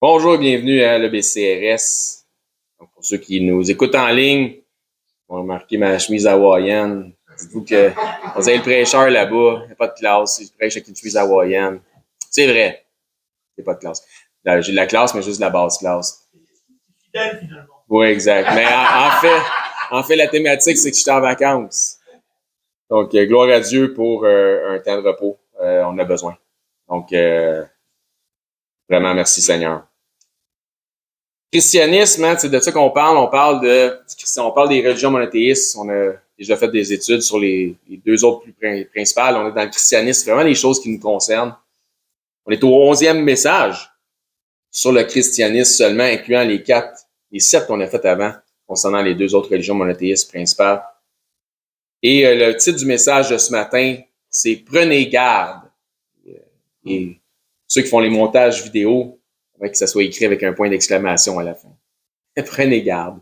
Bonjour et bienvenue à l'EBCRS. Donc, pour ceux qui nous écoutent en ligne, on a remarqué ma chemise hawaïenne. Dites-vous que vous avez le prêcheur là-bas, il n'y a pas de classe, il prêche avec une chemise hawaïenne. C'est vrai, il n'y a pas de classe. Là, j'ai de la classe, mais juste de la basse classe. Fidèle, finalement. Oui, exact. Mais en fait, la thématique, c'est que je suis en vacances. Donc, gloire à Dieu pour un temps de repos. On en a besoin. Donc, vraiment, merci Seigneur. Christianisme, hein, c'est de ça qu'on parle. On parle des religions monothéistes. On a déjà fait des études sur les deux autres plus principales. On est dans le christianisme, vraiment les choses qui nous concernent. On est au 11e message sur le christianisme seulement, incluant les 7 qu'on a fait avant, concernant les deux autres religions monothéistes principales. Et le titre du message de ce matin, c'est « Prenez garde ». Et ceux qui font les montages vidéo, que ça soit écrit avec un point d'exclamation à la fin. Prenez garde.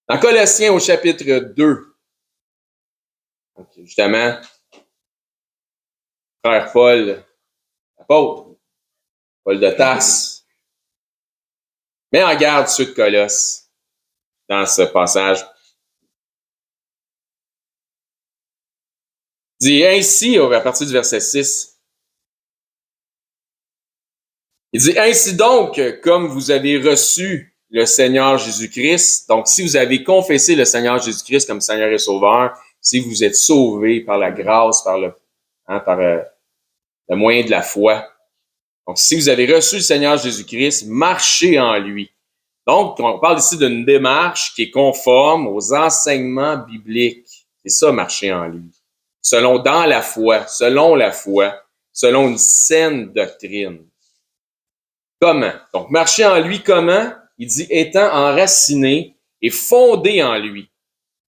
Dans Colossiens au chapitre 2, donc, justement, frère Paul, apôtre, Paul de Tarse, met en garde ceux de Colosse dans ce passage. Il dit ainsi, à partir du verset 6, il dit « Ainsi donc, comme vous avez reçu le Seigneur Jésus-Christ, donc si vous avez confessé le Seigneur Jésus-Christ comme Seigneur et Sauveur, si vous êtes sauvés par la grâce, par le moyen de la foi, donc si vous avez reçu le Seigneur Jésus-Christ, marchez en lui. » Donc, on parle ici d'une démarche qui est conforme aux enseignements bibliques. C'est ça, marcher en lui. Selon la foi, selon une saine doctrine. Comment? Donc, marcher en lui comment? Il dit étant enraciné et fondé en lui.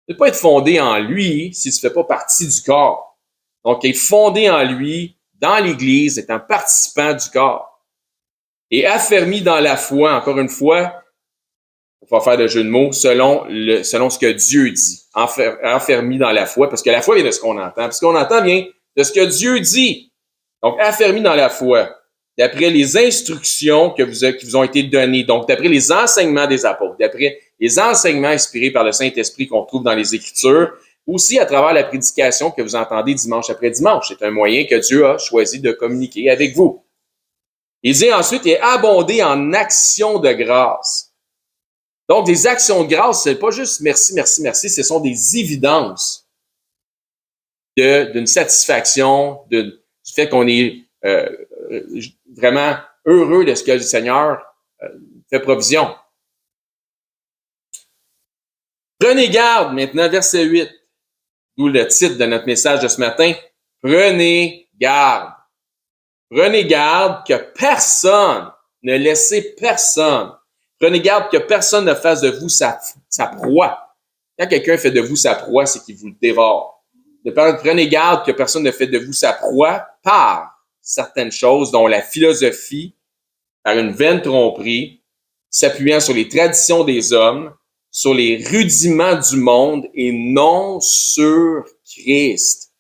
Ne pas être fondé en lui si tu ne fais pas partie du corps. Donc, être fondé en lui, dans l'Église, étant participant du corps. Et affermi dans la foi, encore une fois, on va faire de jeu de mots, selon ce que Dieu dit. Affermi dans la foi, parce que la foi vient de ce qu'on entend. Puis ce qu'on entend vient de ce que Dieu dit. Donc, affermi dans la foi, d'après les instructions qui vous ont été données, donc d'après les enseignements des apôtres, d'après les enseignements inspirés par le Saint-Esprit qu'on trouve dans les Écritures, aussi à travers la prédication que vous entendez dimanche après dimanche. C'est un moyen que Dieu a choisi de communiquer avec vous. Il dit ensuite, il est abondé en actions de grâce. Donc, des actions de grâce, c'est pas juste merci, merci, merci, ce sont des évidences d'une satisfaction, du fait qu'on est vraiment heureux de ce que le Seigneur fait provision. Prenez garde, maintenant, verset 8, d'où le titre de notre message de ce matin. Prenez garde. Prenez garde que personne, ne laissez personne. Prenez garde que personne ne fasse de vous sa proie. Quand quelqu'un fait de vous sa proie, c'est qu'il vous le dévore. Prenez garde que personne ne fait de vous sa proie par certaines choses, dont la philosophie, par une vaine tromperie, s'appuyant sur les traditions des hommes, sur les rudiments du monde et non sur Christ.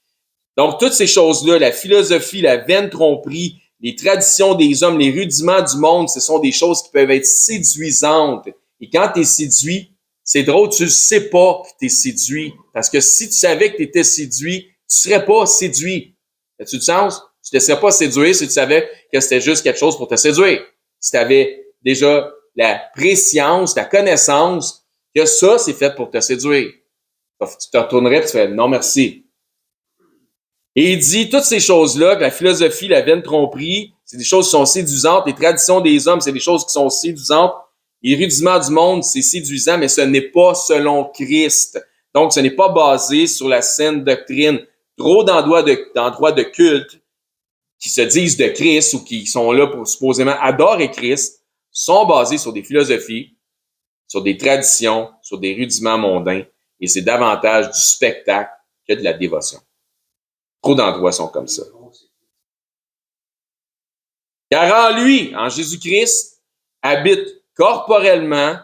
Donc, toutes ces choses-là, la philosophie, la vaine tromperie, les traditions des hommes, les rudiments du monde, ce sont des choses qui peuvent être séduisantes. Et quand tu es séduit, c'est drôle, tu ne sais pas que tu es séduit. Parce que si tu savais que tu étais séduit, tu ne serais pas séduit. As-tu du sens? Tu ne te serais pas séduire si tu savais que c'était juste quelque chose pour te séduire. Si tu avais déjà la préscience, la connaissance que ça, c'est fait pour te séduire. Tu te retournerais et tu fais « non, merci ». Et il dit toutes ces choses-là, que la philosophie, la vaine tromperie, c'est des choses qui sont séduisantes. Les traditions des hommes, c'est des choses qui sont séduisantes. Les rudiments du monde, c'est séduisant, mais ce n'est pas selon Christ. Donc, ce n'est pas basé sur la saine doctrine. Trop d'endroits de culte qui se disent de Christ ou qui sont là pour supposément adorer Christ sont basés sur des philosophies, sur des traditions, sur des rudiments mondains. Et c'est davantage du spectacle que de la dévotion. Trop d'endroits sont comme ça. Car en lui, en Jésus-Christ, habite corporellement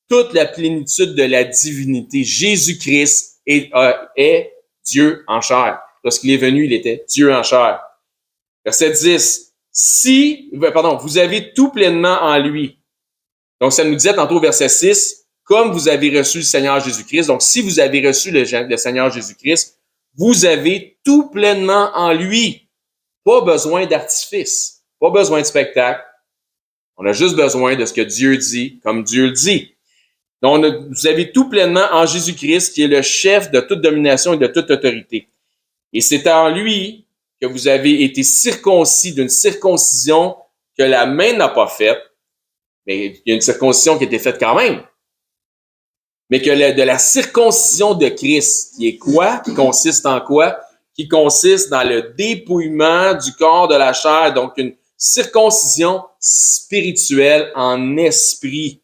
toute la plénitude de la divinité. Jésus-Christ est Dieu en chair. Lorsqu'il est venu, il était Dieu en chair. Verset 10. vous avez tout pleinement en lui. Donc, ça nous disait tantôt au verset 6, comme vous avez reçu le Seigneur Jésus-Christ. Donc, si vous avez reçu le Seigneur Jésus-Christ, vous avez tout pleinement en lui. Pas besoin d'artifice, pas besoin de spectacle. On a juste besoin de ce que Dieu dit, comme Dieu le dit. Donc, vous avez tout pleinement en Jésus-Christ, qui est le chef de toute domination et de toute autorité. Et c'est en lui que vous avez été circoncis d'une circoncision que la main n'a pas faite, mais il y a une circoncision qui a été faite quand même. Mais que de la circoncision de Christ, qui est quoi? Qui consiste en quoi? Qui consiste dans le dépouillement du corps de la chair, donc une circoncision spirituelle en esprit.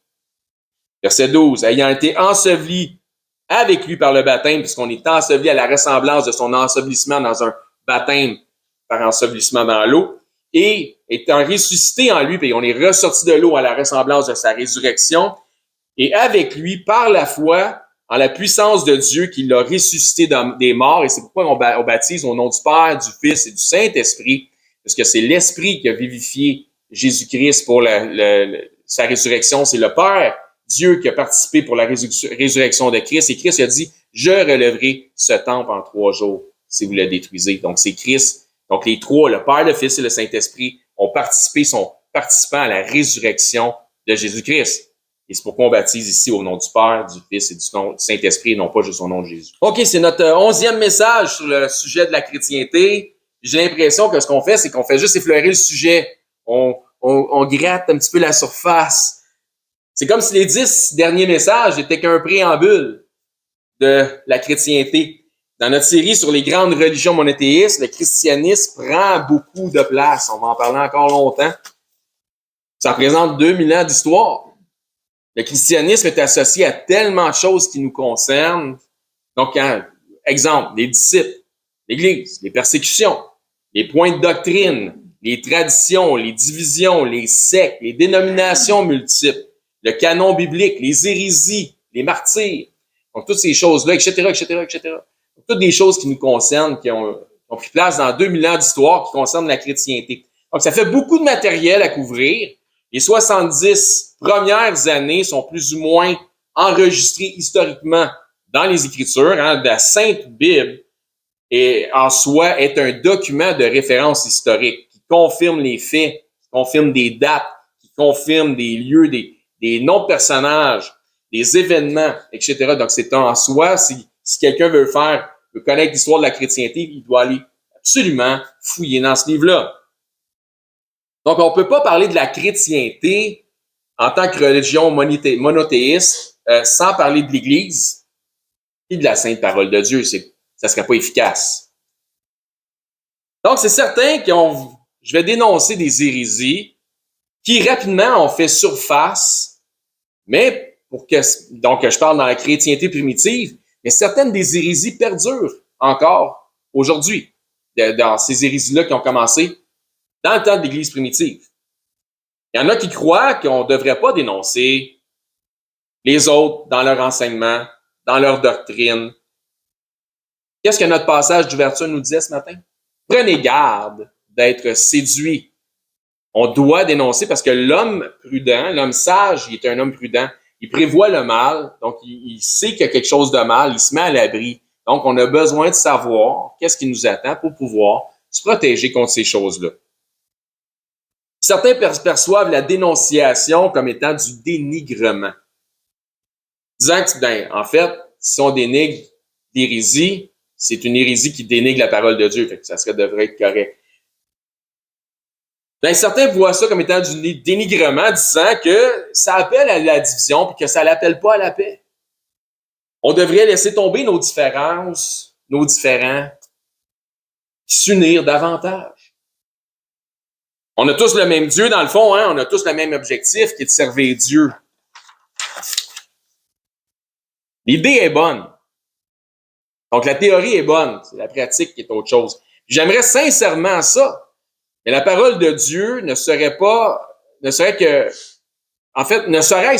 Verset 12, ayant été enseveli avec lui par le baptême, puisqu'on est enseveli à la ressemblance de son ensevelissement dans un baptême par ensevelissement dans l'eau, et étant ressuscité en lui, puis on est ressorti de l'eau à la ressemblance de sa résurrection, et avec lui, par la foi, en la puissance de Dieu qui l'a ressuscité des morts, et c'est pourquoi on baptise au nom du Père, du Fils et du Saint-Esprit, parce que c'est l'Esprit qui a vivifié Jésus-Christ pour sa résurrection, c'est le Père, Dieu qui a participé pour la résurrection de Christ, et Christ a dit, je relèverai ce temple en 3 jours si vous le détruisez. Donc c'est Christ. Donc les trois, le Père, le Fils et le Saint-Esprit, sont participants à la résurrection de Jésus-Christ. Et c'est pourquoi on baptise ici au nom du Père, du Fils et du Saint-Esprit, et non pas juste au nom de Jésus. OK, c'est notre 11e message sur le sujet de la chrétienté. J'ai l'impression que ce qu'on fait, c'est qu'on fait juste effleurer le sujet. On gratte un petit peu la surface. C'est comme si les 10 derniers messages étaient qu'un préambule de la chrétienté. Dans notre série sur les grandes religions monothéistes, le christianisme prend beaucoup de place. On va en parler encore longtemps. Ça représente 2000 ans d'histoire. Le christianisme est associé à tellement de choses qui nous concernent. Donc, exemple, les disciples, l'Église, les persécutions, les points de doctrine, les traditions, les divisions, les sectes, les dénominations multiples, le canon biblique, les hérésies, les martyrs. Donc, toutes ces choses-là, etc., etc., etc. Donc, toutes des choses qui nous concernent, qui ont pris place dans 2000 ans d'histoire, qui concernent la chrétienté. Donc, ça fait beaucoup de matériel à couvrir. Les 70 premières années sont plus ou moins enregistrées historiquement dans les Écritures. La Sainte Bible en soi est un document de référence historique qui confirme les faits, qui confirme des dates, qui confirme des lieux, des noms de personnages, des événements, etc. Donc, c'est en soi, si quelqu'un veut connaître l'histoire de la chrétienté, il doit aller absolument fouiller dans ce livre-là. Donc, on ne peut pas parler de la chrétienté en tant que religion monothéiste sans parler de l'Église et de la sainte parole de Dieu. Ça ne serait pas efficace. Donc, c'est certain que je vais dénoncer des hérésies qui rapidement ont fait surface, mais donc je parle dans la chrétienté primitive, mais certaines des hérésies perdurent encore aujourd'hui, dans ces hérésies-là qui ont commencé dans le temps de l'Église primitive. Il y en a qui croient qu'on ne devrait pas dénoncer les autres dans leur enseignement, dans leur doctrine. Qu'est-ce que notre passage d'ouverture nous disait ce matin? Prenez garde d'être séduit. On doit dénoncer parce que l'homme prudent, l'homme sage, il est un homme prudent. Il prévoit le mal, donc il sait qu'il y a quelque chose de mal, il se met à l'abri. Donc, on a besoin de savoir qu'est-ce qui nous attend pour pouvoir se protéger contre ces choses-là. Certains perçoivent la dénonciation comme étant du dénigrement. Disant que, en fait, si on dénigre l'hérésie, c'est une hérésie qui dénigre la parole de Dieu. Fait que ça devrait être correct. Certains voient ça comme étant du dénigrement, disant que ça appelle à la division et que ça l'appelle pas à la paix. On devrait laisser tomber nos différences, nos différends, s'unir davantage. On a tous le même Dieu, dans le fond, on a tous le même objectif qui est de servir Dieu. L'idée est bonne. Donc, la théorie est bonne. C'est la pratique qui est autre chose. J'aimerais sincèrement ça. Mais la parole de Dieu ne serait-ce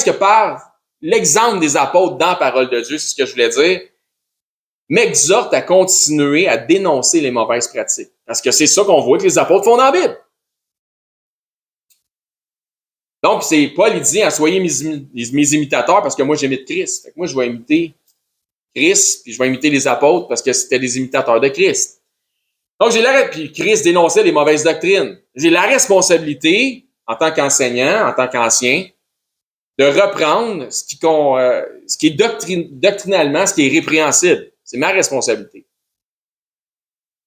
que par l'exemple des apôtres dans la parole de Dieu, c'est ce que je voulais dire, m'exhorte à continuer à dénoncer les mauvaises pratiques. Parce que c'est ça qu'on voit que les apôtres font dans la Bible. Donc, c'est Paul, il dit, soyez mes imitateurs parce que moi, j'imite Christ. Fait que moi, je vais imiter Christ, puis je vais imiter les apôtres parce que c'était des imitateurs de Christ. Donc, puis Christ dénonçait les mauvaises doctrines. J'ai la responsabilité, en tant qu'enseignant, en tant qu'ancien, de reprendre ce qui est doctrinalement, ce qui est répréhensible. C'est ma responsabilité.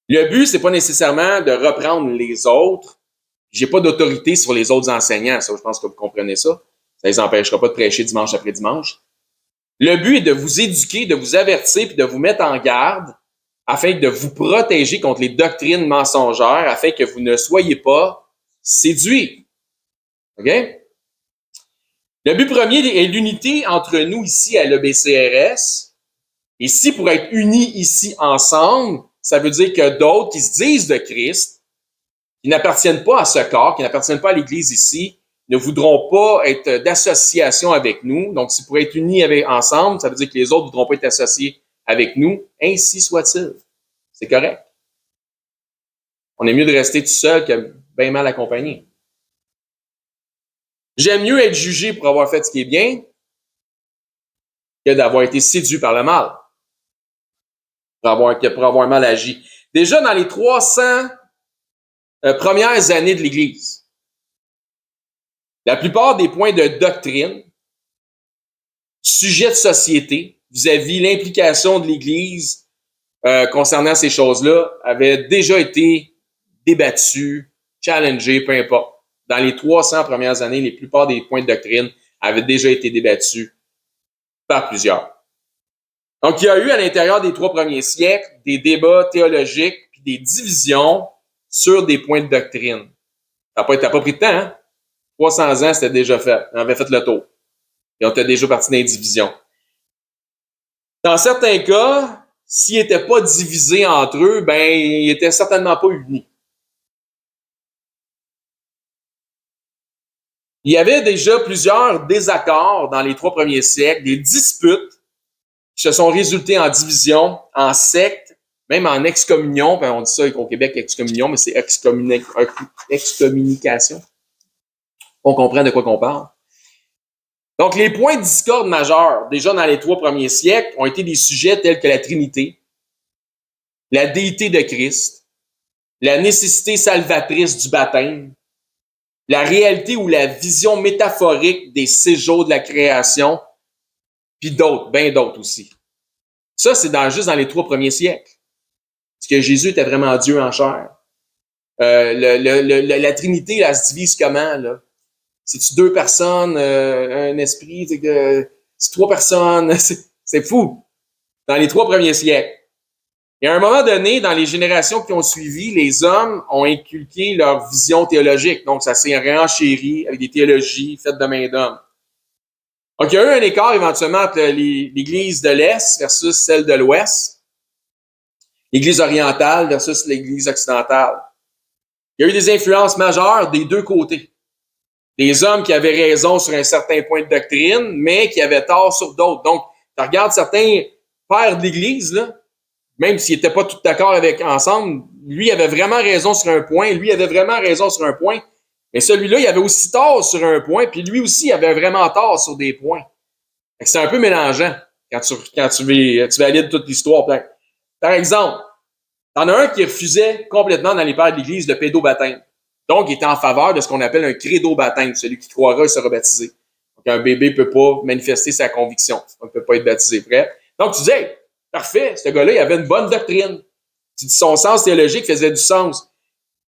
Le but, c'est pas nécessairement de reprendre les autres. J'ai pas d'autorité sur les autres enseignants. Ça, je pense que vous comprenez ça. Ça les empêchera pas de prêcher dimanche après dimanche. Le but est de vous éduquer, de vous avertir, puis de vous mettre en garde afin de vous protéger contre les doctrines mensongères, afin que vous ne soyez pas séduits. OK? Le but premier est l'unité entre nous ici à l'EBCRS. Et si pour être unis ici ensemble, ça veut dire que d'autres qui se disent de Christ, qui n'appartiennent pas à ce corps, qui n'appartiennent pas à l'Église ici, ne voudront pas être d'association avec nous. Donc, si pour être unis ensemble, ça veut dire que les autres ne voudront pas être associés avec nous. Ainsi soit-il. C'est correct. On est mieux de rester tout seul que bien mal accompagné. J'aime mieux être jugé pour avoir fait ce qui est bien que d'avoir été séduit par le mal, pour avoir mal agi. Déjà, dans les 300 premières années de l'Église, la plupart des points de doctrine, sujets de société, vis-à-vis l'implication de l'Église concernant ces choses-là, avaient déjà été débattus, challengés, peu importe. Dans les 300 premières années, les plupart des points de doctrine avaient déjà été débattus par plusieurs. Donc, il y a eu à l'intérieur des 3 premiers siècles des débats théologiques puis des divisions sur des points de doctrine. Ça n'a pas pris de temps, hein? 300 ans, c'était déjà fait. On avait fait le tour. Et on était déjà parti dans les divisions. Dans certains cas, s'ils n'étaient pas divisés entre eux, ben, ils n'étaient certainement pas unis. Il y avait déjà plusieurs désaccords dans les 3 premiers siècles, des disputes qui se sont résultées en division, en secte, même en excommunion. Ben, on dit ça au Québec, excommunion, mais c'est excommunication. On comprend de quoi qu'on parle. Donc, les points de discorde majeurs, déjà dans les 3 premiers siècles, ont été des sujets tels que la Trinité, la déité de Christ, la nécessité salvatrice du baptême, la réalité ou la vision métaphorique des séjours de la création, puis d'autres, bien d'autres aussi. Ça, c'est juste dans les 3 premiers siècles. Parce que Jésus était vraiment Dieu en chair. La Trinité, elle se divise comment, là? C'est-tu 2 personnes, un esprit, c'est 3 personnes, c'est fou. Dans les 3 premiers siècles. Et à un moment donné, dans les générations qui ont suivi, les hommes ont inculqué leur vision théologique. Donc, ça s'est renchéri avec des théologies faites de main d'homme. Donc, il y a eu un écart éventuellement entre l'Église de l'Est versus celle de l'Ouest. L'Église orientale versus l'Église occidentale. Il y a eu des influences majeures des 2 côtés. Des hommes qui avaient raison sur un certain point de doctrine, mais qui avaient tort sur d'autres. Donc, tu regardes certains pères de l'Église, là, même s'ils n'étaient pas tous d'accord ensemble, lui avait vraiment raison sur un point, lui avait vraiment raison sur un point, mais celui-là, il avait aussi tort sur un point, puis lui aussi, il avait vraiment tort sur des points. C'est un peu mélangeant quand tu valides toute l'histoire. Par exemple, t'en as un qui refusait complètement dans les pères de l'Église le pédobaptême. Donc, il était en faveur de ce qu'on appelle un credo-baptême, celui qui croira et sera baptisé. Donc, un bébé ne peut pas manifester sa conviction. Il ne peut pas être baptisé. Prêt? Donc, tu dis, hey, parfait, ce gars-là, il avait une bonne doctrine. Tu dis, son sens théologique faisait du sens.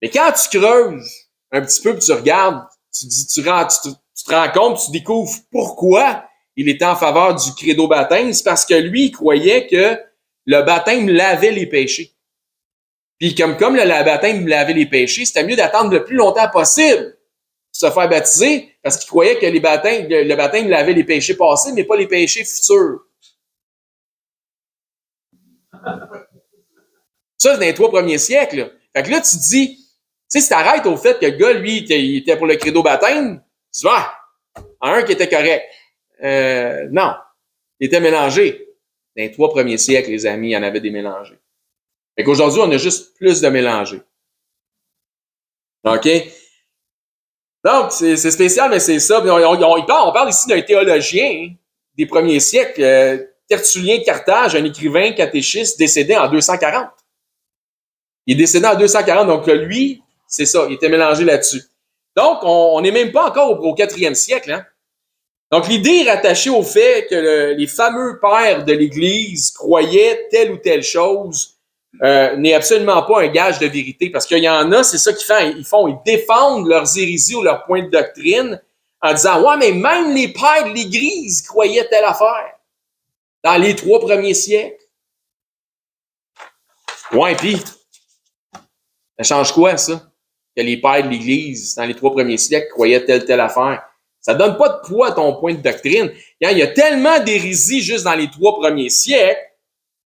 Mais quand tu creuses un petit peu, puis tu regardes, tu te rends compte, tu découvres pourquoi il était en faveur du credo-baptême. C'est parce que lui, il croyait que le baptême lavait les péchés. Puis comme le baptême lavait les péchés, c'était mieux d'attendre le plus longtemps possible pour se faire baptiser, parce qu'il croyait que le baptême lavait les péchés passés, mais pas les péchés futurs. Ça, c'est dans les 3 premiers siècles. Là. Fait que là, tu te dis, tu sais, si t'arrêtes au fait que le gars, lui, il était pour le credo-baptême, tu dis, un qui était correct. Non, il était mélangé. Dans les 3 premiers siècles, les amis, il y en avait des mélangés. Fait qu'aujourd'hui, on a juste plus de mélangés. OK? Donc, c'est spécial, mais c'est ça. On parle ici d'un théologien des premiers siècles, Tertullien de Carthage, un écrivain catéchiste décédé en 240. Il est décédé en 240, donc lui, c'est ça, il était mélangé là-dessus. Donc, on n'est même pas encore au 4e siècle. Hein? Donc, l'idée est rattachée au fait que les fameux pères de l'Église croyaient telle ou telle chose n'est absolument pas un gage de vérité, parce qu'il y en a, c'est ça qu'ils font, ils défendent leurs hérésies ou leurs points de doctrine en disant « Ouais, mais même les pères de l'Église croyaient telle affaire dans les 3 premiers siècles. » Ouais, puis, ça change quoi, ça? Que les pères de l'Église, dans les 3 premiers siècles, croyaient telle affaire. Ça donne pas de poids à ton point de doctrine. Il y a tellement d'hérésies juste dans les 3 premiers siècles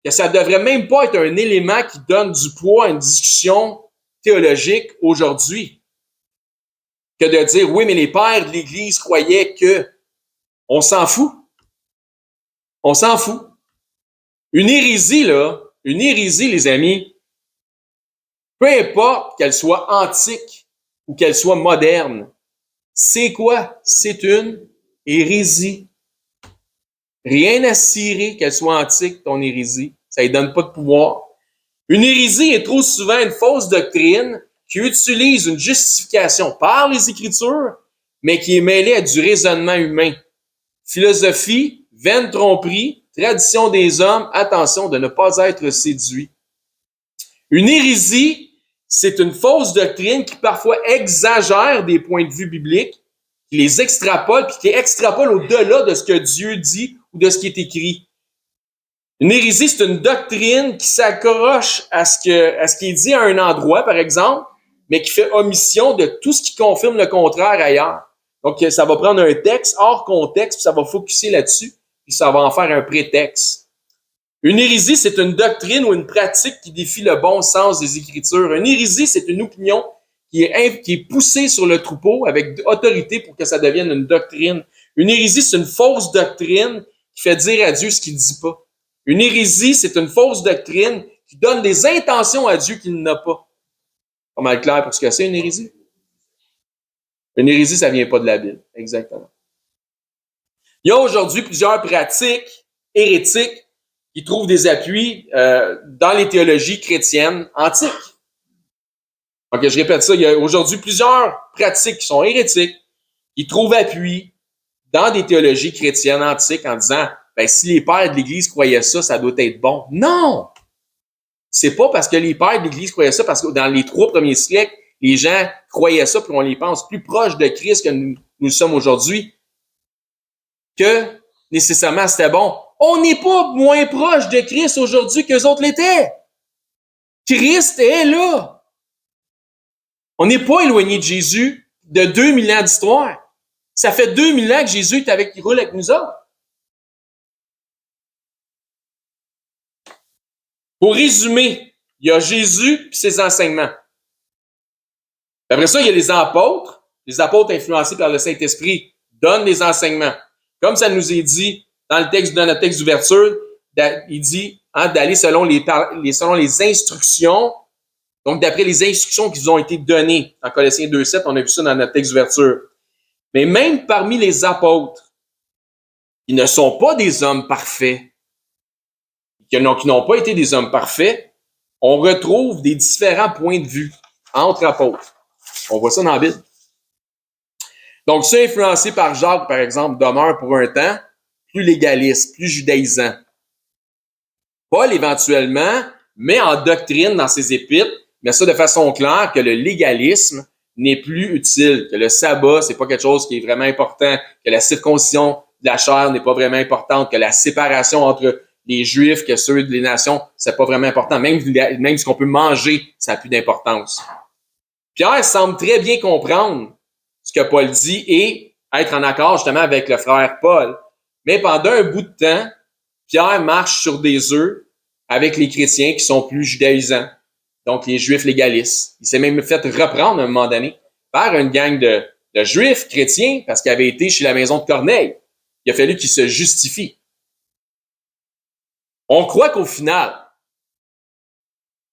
que ça devrait même pas être un élément qui donne du poids à une discussion théologique aujourd'hui. Que de dire, oui, mais les pères de l'Église croyaient que... On s'en fout. On s'en fout. Une hérésie, les amis, peu importe qu'elle soit antique ou qu'elle soit moderne, c'est quoi? C'est une hérésie. Rien à cirer qu'elle soit antique, ton hérésie. Ça ne donne pas de pouvoir. Une hérésie est trop souvent une fausse doctrine qui utilise une justification par les Écritures, mais qui est mêlée à du raisonnement humain. Philosophie, vaine tromperie, tradition des hommes, attention de ne pas être séduit. Une hérésie, c'est une fausse doctrine qui parfois exagère des points de vue bibliques, qui les extrapole, puis qui extrapole au-delà de ce que Dieu dit ou de ce qui est écrit. Une hérésie, c'est une doctrine qui s'accroche à ce qui est dit à un endroit, par exemple, mais qui fait omission de tout ce qui confirme le contraire ailleurs. Donc, ça va prendre un texte hors contexte, puis ça va focusser là-dessus, puis ça va en faire un prétexte. Une hérésie, c'est une doctrine ou une pratique qui défie le bon sens des Écritures. Une hérésie, c'est une opinion qui est poussée sur le troupeau avec autorité pour que ça devienne une doctrine. Une hérésie, c'est une fausse doctrine qui fait dire à Dieu ce qu'il ne dit pas. Une hérésie, c'est une fausse doctrine qui donne des intentions à Dieu qu'il n'a pas. Pas mal clair pour ce que c'est une hérésie? Une hérésie, ça vient pas de la Bible. Exactement. Il y a aujourd'hui plusieurs pratiques hérétiques qui trouvent des appuis dans les théologies chrétiennes antiques. Donc, je répète ça, il y a aujourd'hui plusieurs pratiques qui sont hérétiques qui trouvent appui dans des théologies chrétiennes antiques en disant ben, si les pères de l'Église croyaient ça, ça doit être bon. Non! C'est pas parce que les pères de l'Église croyaient ça, parce que dans les 3 premiers siècles, les gens croyaient ça, puis on les pense plus proches de Christ que nous sommes aujourd'hui, que nécessairement c'était bon. On n'est pas moins proche de Christ aujourd'hui qu'eux autres l'étaient. Christ est là. On n'est pas éloigné de Jésus de 2000 ans d'histoire. Ça fait 2000 ans que Jésus est roule avec nous autres. Pour résumer, il y a Jésus et ses enseignements. Après ça, il y a les apôtres. Les apôtres influencés par le Saint-Esprit donnent des enseignements. Comme ça nous est dit dans notre texte d'ouverture, il dit d'aller selon les instructions. Donc, d'après les instructions qui vous ont été données. En Colossiens 2,7, on a vu ça dans notre texte d'ouverture. Mais même parmi les apôtres, ils ne sont pas des hommes parfaits, qui n'ont pas été des hommes parfaits, on retrouve des différents points de vue entre apôtres. On voit ça dans la Bible. Donc, ceux influencés par Jacques, par exemple, demeurent pour un temps plus légalistes, plus judaïsants. Paul, éventuellement, met en doctrine dans ses épîtres, mais ça de façon claire, que le légalisme n'est plus utile, que le sabbat, c'est pas quelque chose qui est vraiment important, que la circoncision de la chair n'est pas vraiment importante, que la séparation entre les Juifs, que ceux des nations, c'est pas vraiment important. Même ce qu'on peut manger, ça n'a plus d'importance. Pierre semble très bien comprendre ce que Paul dit et être en accord justement avec le frère Paul. Mais pendant un bout de temps, Pierre marche sur des œufs avec les chrétiens qui sont plus judaïsants, donc les Juifs légalistes. Il s'est même fait reprendre à un moment donné par une gang de Juifs chrétiens parce qu'il avait été chez la maison de Corneille. Il a fallu qu'il se justifie. On croit qu'au final,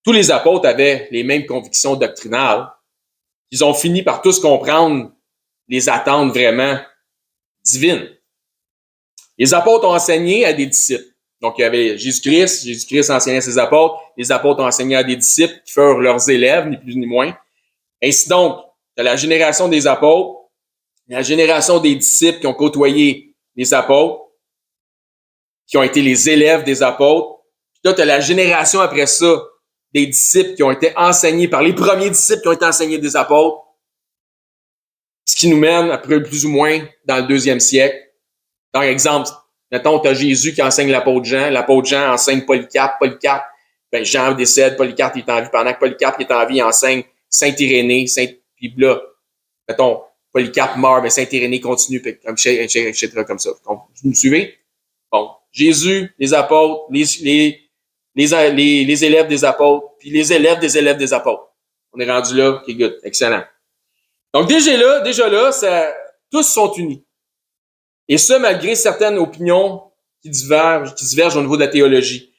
tous les apôtres avaient les mêmes convictions doctrinales. Ils ont fini par tous comprendre les attentes vraiment divines. Les apôtres ont enseigné à des disciples. Donc, il y avait Jésus-Christ enseignait à ses apôtres, les apôtres ont enseigné à des disciples qui furent leurs élèves, ni plus ni moins. Ainsi donc, tu as la génération des apôtres, la génération des disciples qui ont côtoyé les apôtres, qui ont été les élèves des apôtres. Puis là, tu as la génération après ça des disciples qui ont été enseignés par les premiers disciples qui ont été enseignés des apôtres. Ce qui nous mène, après plus ou moins, dans le 2e siècle. Par exemple, mettons, tu as Jésus qui enseigne l'apôtre Jean enseigne Polycarpe, ben Jean décède, Polycarpe est en vie. Pendant que Polycarpe est en vie, il enseigne Saint-Irénée, puis là, mettons, Polycarpe meurt, mais Saint-Irénée continue, etc. comme ça. Donc, vous me suivez? Bon, Jésus, les apôtres, les élèves des apôtres, puis les élèves des apôtres. On est rendu là, ok, good, excellent. Donc, déjà là, tous sont unis. Et ça, malgré certaines opinions qui divergent au niveau de la théologie.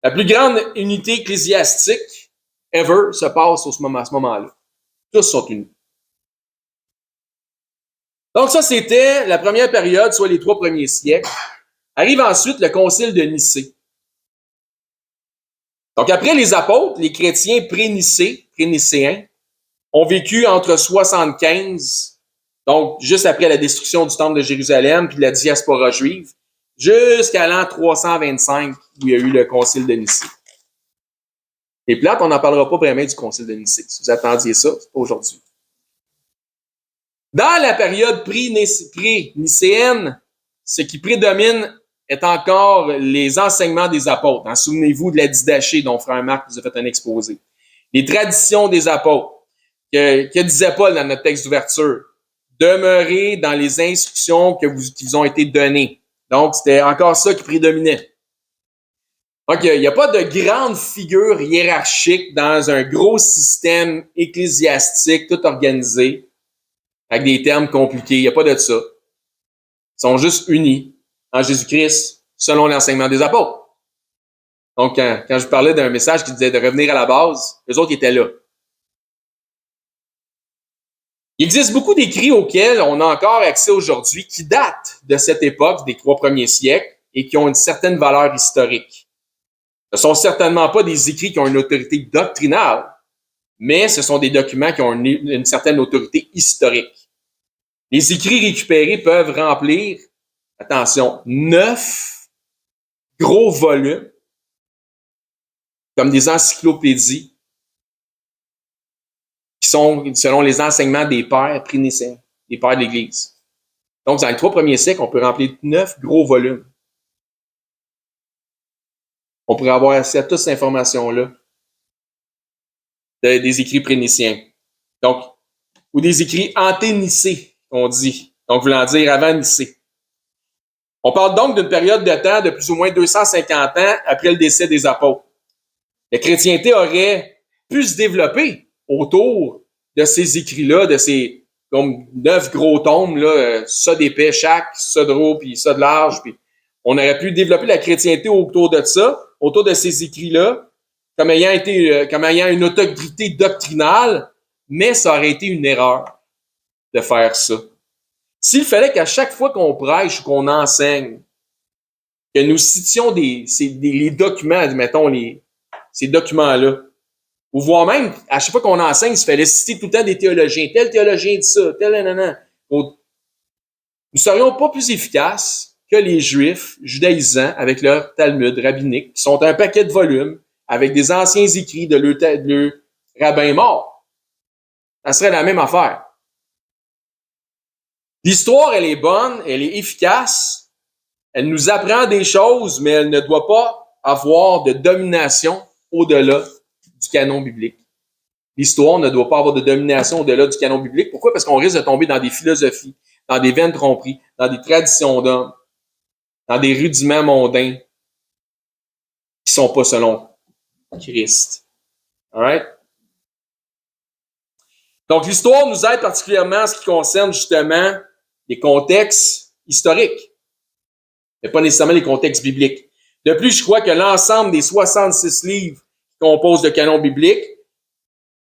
La plus grande unité ecclésiastique ever se passe à ce moment-là. Tous sont unis. Donc ça, c'était la première période, soit les 3 premiers siècles. Arrive ensuite le concile de Nicée. Donc après les apôtres, les chrétiens prénicéens, ont vécu entre 75, donc juste après la destruction du temple de Jérusalem puis la diaspora juive, jusqu'à l'an 325 où il y a eu le concile de Nicée. Et plate, on n'en parlera pas vraiment du concile de Nicée. Si vous attendiez ça, c'est pas aujourd'hui. Dans la période pré-nicéenne, ce qui prédomine est encore les enseignements des apôtres. Hein, souvenez-vous de la Didaché dont Frère Marc nous a fait un exposé. Les traditions des apôtres. Que disait Paul dans notre texte d'ouverture? Demeurez dans les instructions qui vous ont été données. Donc, c'était encore ça qui prédominait. Donc, il n'y a pas de grande figure hiérarchique dans un gros système ecclésiastique tout organisé, avec des termes compliqués. Il n'y a pas de ça. Ils sont juste unis en Jésus-Christ selon l'enseignement des apôtres. Donc, quand je parlais d'un message qui disait de revenir à la base, les autres étaient là. Il existe beaucoup d'écrits auxquels on a encore accès aujourd'hui qui datent de cette époque, des 3 premiers siècles, et qui ont une certaine valeur historique. Ce ne sont certainement pas des écrits qui ont une autorité doctrinale, mais ce sont des documents qui ont une certaine autorité historique. Les écrits récupérés peuvent remplir, attention, 9 gros volumes, comme des encyclopédies, qui sont selon les enseignements des pères prénicéens, des pères de l'Église. Donc, dans les 3 premiers siècles, on peut remplir 9 gros volumes. On pourrait avoir accès à toute cette information-là des écrits préniciens. Donc, ou des écrits anténicés, on dit. Donc, voulant dire avant Nicée. On parle donc d'une période de temps de plus ou moins 250 ans après le décès des apôtres. La chrétienté aurait pu se développer autour de ces écrits-là, de ces comme 9 gros tomes, là, ça d'épais chaque, ça de haut, puis ça de large. Puis on aurait pu développer la chrétienté autour de ça, autour de ces écrits-là, comme ayant une autorité doctrinale, mais ça aurait été une erreur de faire ça. S'il fallait qu'à chaque fois qu'on prêche ou qu'on enseigne, que nous citions les documents, mettons, ces documents-là, ou voire même, à chaque fois qu'on enseigne, il fallait citer tout le temps des théologiens. Tel théologien dit ça, tel nanana. Nous ne serions pas plus efficaces que les Juifs judaïsants avec leur Talmud rabbinique, qui sont un paquet de volumes avec des anciens écrits de leur rabbin mort. Ça serait la même affaire. L'histoire, elle est bonne, elle est efficace, elle nous apprend des choses, mais elle ne doit pas avoir de domination au-delà du canon biblique. L'histoire ne doit pas avoir de domination au-delà du canon biblique. Pourquoi? Parce qu'on risque de tomber dans des philosophies, dans des vaines tromperies, dans des traditions d'hommes, dans des rudiments mondains qui sont pas selon Christ. All right? Donc, l'histoire nous aide particulièrement en ce qui concerne justement les contextes historiques, mais pas nécessairement les contextes bibliques. De plus, je crois que l'ensemble des 66 livres qui composent le canon biblique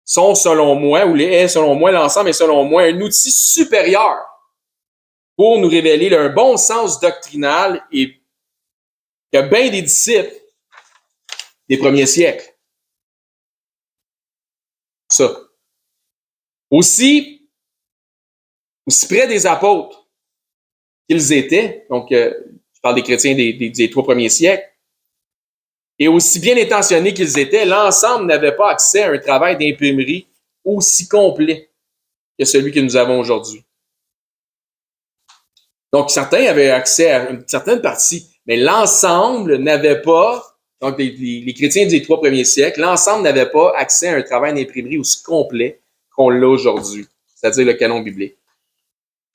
sont, selon moi, l'ensemble est, selon moi, un outil supérieur pour nous révéler un bon sens doctrinal et que bien des disciples des premiers siècles. Ça. Aussi près des apôtres qu'ils étaient, donc je parle des chrétiens des 3 premiers siècles, et aussi bien intentionnés qu'ils étaient, l'ensemble n'avait pas accès à un travail d'imprimerie aussi complet que celui que nous avons aujourd'hui. Donc, certains avaient accès à une certaine partie, mais l'ensemble n'avait pas, donc les chrétiens des 3 premiers siècles, l'ensemble n'avait pas accès à un travail d'imprimerie aussi complet qu'on l'a aujourd'hui, c'est-à-dire le canon biblique.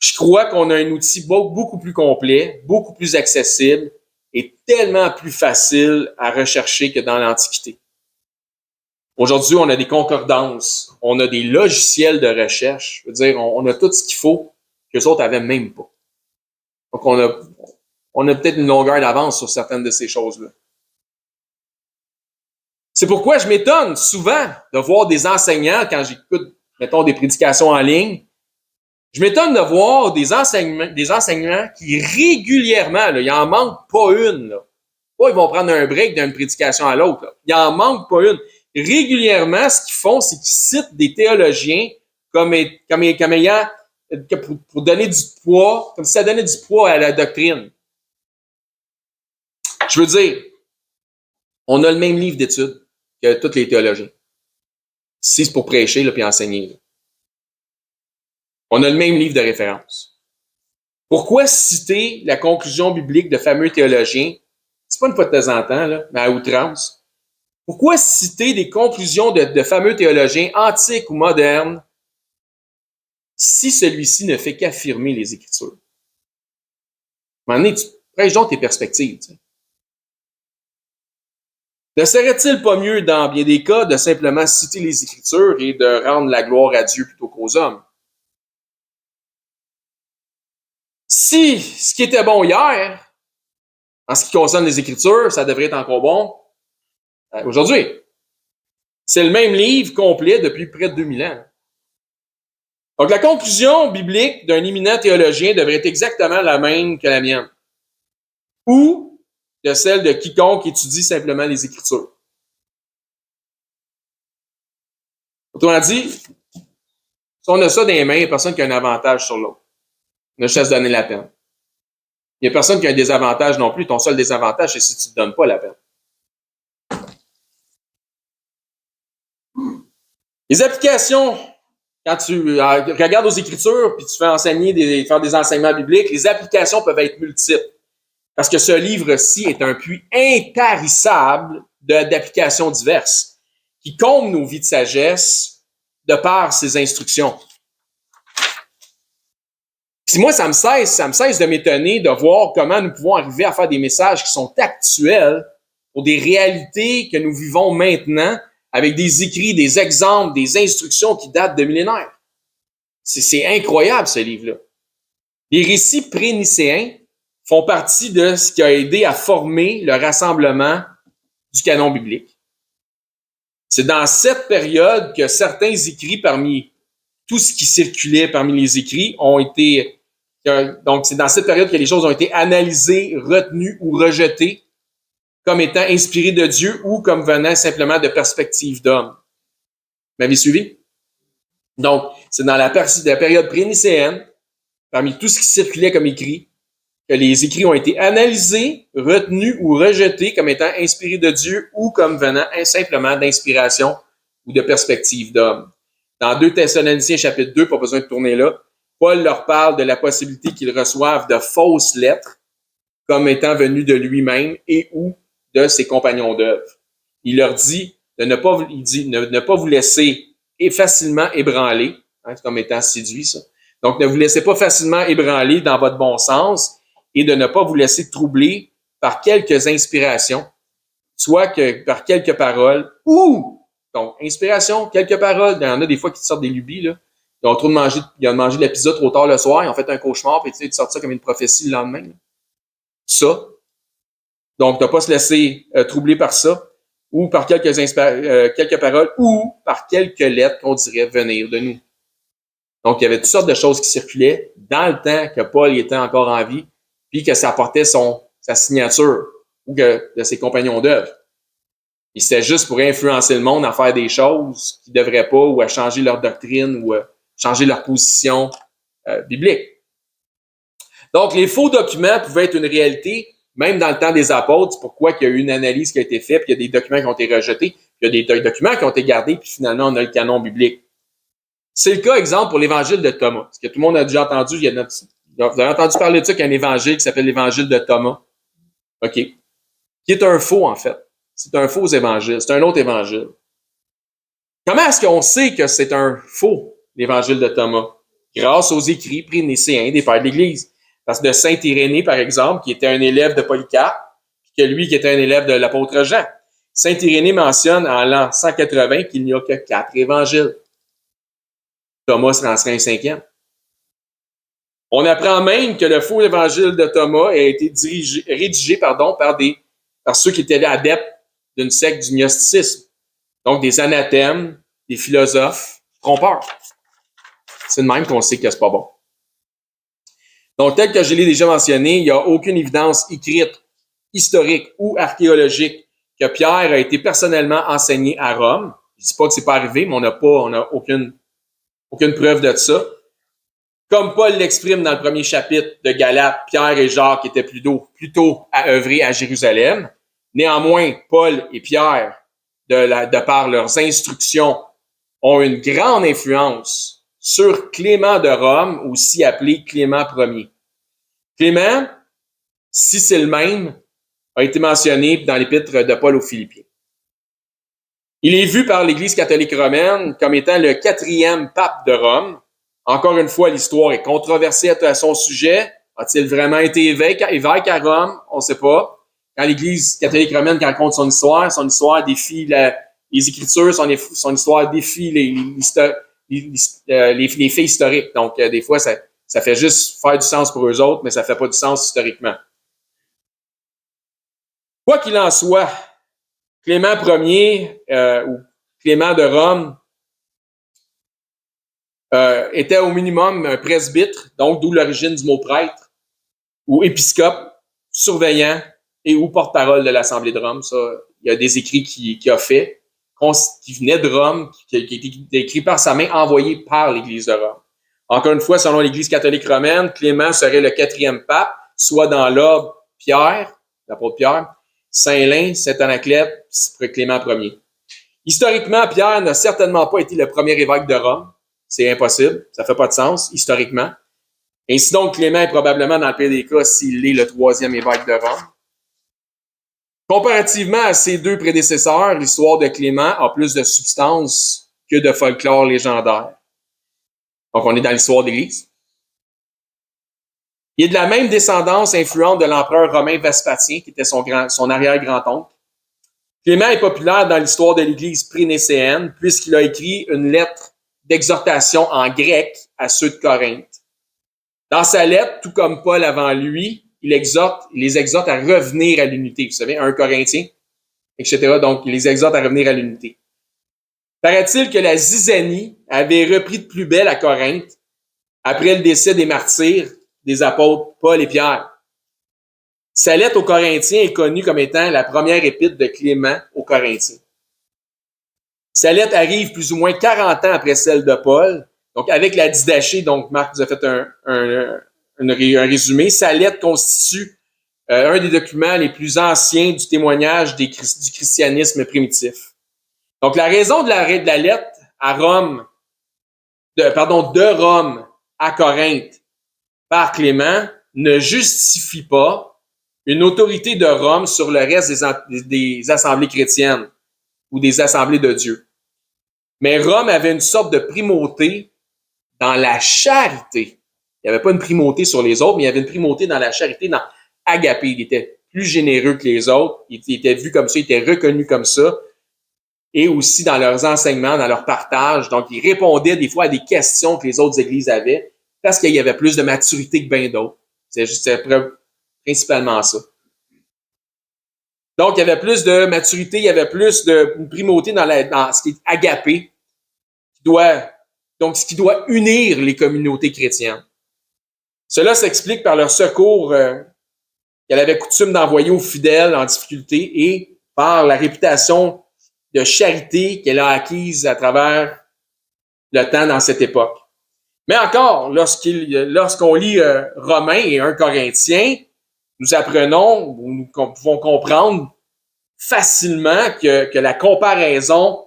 Je crois qu'on a un outil beaucoup plus complet, beaucoup plus accessible et tellement plus facile à rechercher que dans l'Antiquité. Aujourd'hui, on a des concordances, on a des logiciels de recherche. Je veux dire, on a tout ce qu'il faut que les autres n'avaient même pas. Donc, on a peut-être une longueur d'avance sur certaines de ces choses-là. C'est pourquoi je m'étonne souvent de voir des enseignants, quand j'écoute, mettons, des prédications en ligne, je m'étonne de voir des enseignants qui régulièrement, là, il en manque pas une. Là. Pas ils vont prendre un break d'une prédication à l'autre. Là. Il en manque pas une. Régulièrement, ce qu'ils font, c'est qu'ils citent des théologiens comme ayant, pour donner du poids, comme si ça donnait du poids à la doctrine. Je veux dire, on a le même livre d'études que tous les théologiens. Si c'est pour prêcher là, puis enseigner. Là. On a le même livre de référence. Pourquoi citer la conclusion biblique de fameux théologiens? C'est pas une fois de temps en temps, là, mais à outrance. Pourquoi citer des conclusions de fameux théologiens antiques ou modernes si celui-ci ne fait qu'affirmer les Écritures? À un moment donné, tu prêches donc tes perspectives. Tu sais. Ne serait-il pas mieux, dans bien des cas, de simplement citer les Écritures et de rendre la gloire à Dieu plutôt qu'aux hommes? Si ce qui était bon hier, en ce qui concerne les Écritures, ça devrait être encore bon aujourd'hui. C'est le même livre complet depuis près de 2000 ans. Donc, la conclusion biblique d'un éminent théologien devrait être exactement la même que la mienne. Ou de celle de quiconque étudie simplement les Écritures. Autrement dit, si on a ça dans les mains, il n'y a personne qui a un avantage sur l'autre. On a juste à se donner la peine. Il n'y a personne qui a un désavantage non plus. Ton seul désavantage, c'est si tu ne te donnes pas la peine. Les applications, quand tu regardes aux Écritures puis tu fais faire des enseignements bibliques, les applications peuvent être multiples. Parce que ce livre-ci est un puits intarissable d'applications diverses qui comble nos vies de sagesse de par ses instructions. Puis moi, ça me cesse de m'étonner de voir comment nous pouvons arriver à faire des messages qui sont actuels pour des réalités que nous vivons maintenant avec des écrits, des exemples, des instructions qui datent de millénaires. C'est incroyable, ce livre-là. Les récits pré-nicéens font partie de ce qui a aidé à former le rassemblement du canon biblique. C'est dans cette période que certains écrits, parmi tout ce qui circulait parmi les écrits, ont été... Donc, c'est dans cette période que les choses ont été analysées, retenues ou rejetées comme étant inspirées de Dieu ou comme venant simplement de perspectives d'hommes. M'avez suivi? Donc, c'est dans la période pré-nicéenne, parmi tout ce qui circulait comme écrit, que les écrits ont été analysés, retenus ou rejetés comme étant inspirés de Dieu ou comme venant simplement d'inspiration ou de perspective d'homme. Dans 2 Thessaloniciens chapitre 2, pas besoin de tourner là, Paul leur parle de la possibilité qu'ils reçoivent de fausses lettres comme étant venues de lui-même et ou de ses compagnons d'œuvre. Il leur dit de ne pas vous laisser facilement ébranler, comme étant séduit, ça. Donc, ne vous laissez pas facilement ébranler dans votre bon sens et de ne pas vous laisser troubler par quelques inspirations, soit que par quelques paroles ou, donc, inspiration, quelques paroles, il y en a des fois qui sortent des lubies, là. Ils ont mangé de la pizza trop tard le soir, ils ont fait un cauchemar, puis ils sortent ça comme une prophétie le lendemain. Là. Ça. Donc, ne pas se laisser troubler par ça. ou par quelques paroles, ou par quelques lettres qu'on dirait venir de nous. Donc, il y avait toutes sortes de choses qui circulaient dans le temps que Paul était encore en vie, puis que ça portait sa signature ou de ses compagnons d'œuvre. Et c'était juste pour influencer le monde à faire des choses qu'ils ne devraient pas ou à changer leur doctrine ou à changer leur position biblique. Donc, les faux documents pouvaient être une réalité, même dans le temps des apôtres. C'est pourquoi il y a eu une analyse qui a été faite, puis il y a des documents qui ont été rejetés, puis il y a des documents qui ont été gardés, puis finalement, on a le canon biblique. C'est le cas, exemple, pour l'évangile de Thomas. Parce que tout le monde a déjà entendu, vous avez entendu parler de ça, qu'il y a un évangile qui s'appelle l'évangile de Thomas. OK. Qui est un faux, en fait. C'est un faux évangile. C'est un autre évangile. Comment est-ce qu'on sait que c'est un faux, l'évangile de Thomas? Grâce aux écrits prénicéens des pères de l'Église. Parce que de Saint Irénée, par exemple, qui était un élève de Polycarpe, puis que lui qui était un élève de l'apôtre Jean. Saint Irénée mentionne en l'an 180 qu'il n'y a que 4 évangiles. Thomas en serait un 5e. On apprend même que le faux évangile de Thomas a été rédigé par ceux qui étaient adeptes d'une secte du gnosticisme. Donc, des anathèmes, des philosophes trompeurs. C'est de même qu'on sait que c'est pas bon. Donc, tel que je l'ai déjà mentionné, il n'y a aucune évidence écrite, historique ou archéologique que Pierre a été personnellement enseigné à Rome. Je ne dis pas que c'est pas arrivé, mais on n'a aucune preuve de ça. Comme Paul l'exprime dans le premier chapitre de Galates, Pierre et Jacques étaient plutôt à œuvrer à Jérusalem. Néanmoins, Paul et Pierre, de par leurs instructions, ont une grande influence sur Clément de Rome, aussi appelé Clément Ier. Clément, si c'est le même, a été mentionné dans l'épître de Paul aux Philippiens. Il est vu par l'Église catholique romaine comme étant le 4e pape de Rome. Encore une fois, l'histoire est controversée à son sujet. A-t-il vraiment été évêque à Rome? On ne sait pas. Quand l'Église catholique romaine raconte son histoire défie les Écritures, son histoire défie les faits historiques. Donc, des fois, ça fait juste faire du sens pour eux autres, mais ça ne fait pas du sens historiquement. Quoi qu'il en soit, Clément Ier ou Clément de Rome était au minimum un presbytre, donc d'où l'origine du mot prêtre, ou épiscope, surveillant et ou porte-parole de l'Assemblée de Rome. Ça, il y a des écrits qu'il a fait, qui venaient de Rome, qui étaient écrits par sa main, envoyés par l'Église de Rome. Encore une fois, selon l'Église catholique romaine, Clément serait le 4e pape, soit dans l'ordre Pierre, l'apôtre Pierre, Saint-Lin, Saint-Anaclète, Clément Ier. Historiquement, Pierre n'a certainement pas été le premier évêque de Rome. C'est impossible. Ça fait pas de sens, historiquement. Ainsi donc, Clément est probablement, dans le pire des cas, s'il est le 3e évêque de Rome. Comparativement à ses 2 prédécesseurs, l'histoire de Clément a plus de substance que de folklore légendaire. Donc, on est dans l'histoire de l'Église. Il est de la même descendance influente de l'empereur romain Vespasien, qui était son arrière-grand-oncle. Clément est populaire dans l'histoire de l'Église prénicéenne, puisqu'il a écrit une lettre d'exhortation en grec à ceux de Corinthe. Dans sa lettre, tout comme Paul avant lui, il les exhorte à revenir à l'unité. Vous savez, 1 Corinthiens, etc. Donc, il les exhorte à revenir à l'unité. Paraît-il que la zizanie avait repris de plus belle à Corinthe après le décès des martyrs des apôtres Paul et Pierre. Sa lettre aux Corinthiens est connue comme étant la première épître de Clément aux Corinthiens. Sa lettre arrive plus ou moins 40 ans après celle de Paul. Donc, avec la Didaché, donc Marc vous a fait un résumé, sa lettre constitue un des documents les plus anciens du témoignage du christianisme primitif. Donc, la raison de la lettre à Rome, de Rome à Corinthe par Clément ne justifie pas une autorité de Rome sur le reste des assemblées chrétiennes ou des assemblées de Dieu. Mais Rome avait une sorte de primauté dans la charité. Il n'y avait pas une primauté sur les autres, mais il y avait une primauté dans la charité, dans Agapé. Il était plus généreux que les autres. Il était vu comme ça, il était reconnu comme ça. Et aussi dans leurs enseignements, dans leur partage. Donc, il répondait des fois à des questions que les autres églises avaient parce qu'il y avait plus de maturité que bien d'autres. C'est principalement ça. Donc, il y avait plus de maturité, il y avait plus de primauté dans ce qui est agapé, ce qui doit unir les communautés chrétiennes. Cela s'explique par leur secours qu'elle avait coutume d'envoyer aux fidèles en difficulté et par la réputation de charité qu'elle a acquise à travers le temps dans cette époque. Mais encore, lorsqu'on lit Romains et 1 Corinthiens, nous apprenons, ou nous pouvons comprendre facilement que la comparaison